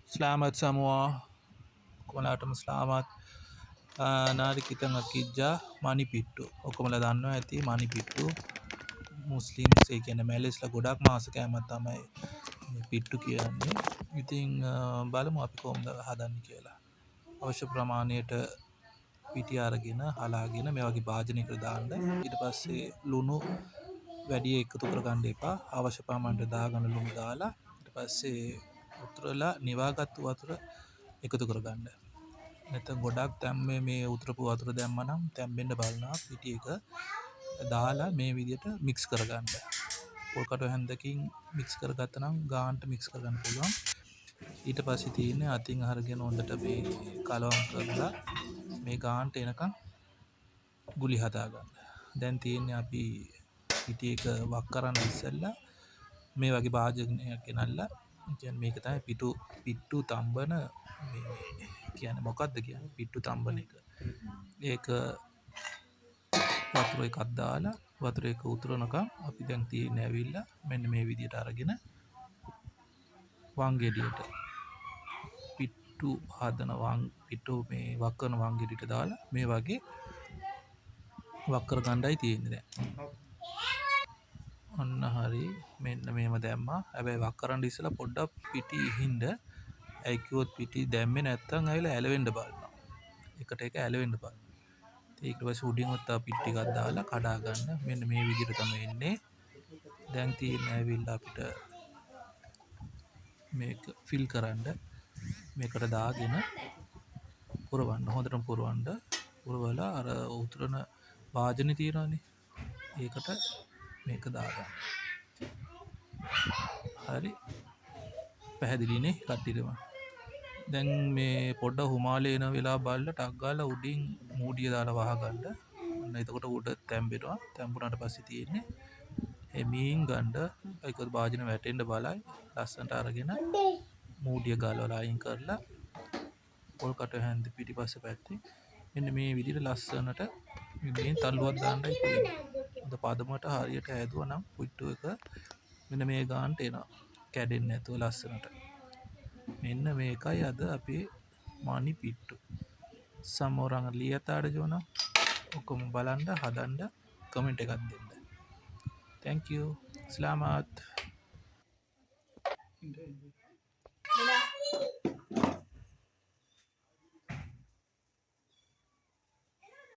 Selamat semua. කොමලාටම ස්ලාමත් නාරි කිතන් අකිජ්ජා මනි පිට්ටු ඔක්කොමල දන්නවා ඇති මනි පිට්ටු මුස්ලිම්ස් ඒ කියන්නේ මැලේස්ලා ගොඩක් මාස කෑමක් තමයි පිට්ටු කියන්නේ. ඉතින් බලමු අපි කොහොමද හදන්නේ කියලා. අවශ්‍ය ප්‍රමාණයට පිටි අරගෙන හලාගෙන මේ වගේ භාජනයකට දාන්න. ඊට පස්සේ ලුණු වැඩි එකතු කරගන්න එපා. අවශ්‍ය ප්‍රමාණයට දාගන්න ලුණු දාලා ඊට පස්සේ උතුරලා නිවාගත්තු වතුර එකතු කරගන්න. නැත්නම් ගොඩක් දැම්මේ මේ උතුරපු වතුර දැම්මනම් තැම්බෙන්න බලනවා. පිටි එක දාලා මේ විදිහට මික්ස් කරගන්න. පොල් කටු හැන්දකින් මික්ස් කරගත්තා නම් ගානට මික්ස් කරගන්න පුළුවන්. ඊට පස්සේ තියෙන්නේ අතින් අරගෙන හොඳට මේ කලවම් කරලා මේ ගානට එනකන් ගුලි හදාගන්න. දැන් තියෙන්නේ අපි පිටි එක වක් කරන්න ඉස්සෙල්ලා මේ වගේ භාජනයක් ගෙනල්ලා කියන්නේ මේක තමයි පිට්ටු තම්බන මේ කියන්නේ මොකක්ද කියන්නේ පිට්ටු තම්බන එක. ඒක වතුර එකක් දාලා වතුර එක උතුරනකම් අපි දැන් තියෙන්නේ ඇවිල්ලා මෙන්න මේ විදිහට අරගෙන වංගෙඩියට පිට්ටු හදන පිට්ටු මේ වක් කරන වංගෙඩියට දාලා මේ වගේ වක් කර ගන්නයි තියෙන්නේ දැන්. ඔන්න හරි මෙන්න මේව දැම්මා. හැබැයි වක් කරන්න ඉස්සලා පොඩ්ඩක් පිටි හිඳ ඇයි කිව්වොත් පිටි දැම්මේ නැත්තම් ඇවිල්ලා ඇලවෙන්න බලනවා. එකට එක ඇලවෙන්න බලනවා. ඊට පස්සේ උඩින් ඔත්තා පිටි ටිකක් දාලා කඩා ගන්න. මෙන්න මේ විදිහට තමයි එන්නේ. දැන් තියෙන්නේ ඇවිල්ලා අපිට මේක ෆිල් කරන්න. මේකට දාගෙන පුරවන්න. හොඳටම පුරවන්න. පුරවලා අර උතුරන වාජනේ තියෙනවනේ. ඒකට මේක දාගන්න. හරි. පැහැදිලිනේ කට්ටියටම. දැන් මේ පොඩ්ඩ හුමාලේ එන වෙලාව බලලා ටක් ගාලා උඩින් මූඩිය දාලා වහගන්න. ඔන්න එතකොට උඩ තැම්බෙනවා. තැම්බුණාට පස්සේ තියෙන්නේ එමින් ගන්න ඒක භාජන වැටෙන්න බලයි. ලස්සනට අරගෙන මූඩිය ගාලා අයින් කරලා පොල් කට හැන්ද පිටිපස්ස පැත්තේ මෙන්න මේ විදිහට ලස්සනට මේ තල්ලුවක් දාන්නයි තියෙන්නේ. අද පදමට හරියට හැදුවා නම් පිට්ටු එක මෙන්න මේ ගානට එනවා. කැඩෙන්නේ නැතුව ලස්සනට. මෙන්න මේකයි අද අපේ මනි පිට්ටු. Some orang lihat ada Jona. ඔක්කොම බලන්න හදන්න කමෙන්ට් එකක් දෙන්න. Thank you. Selamat.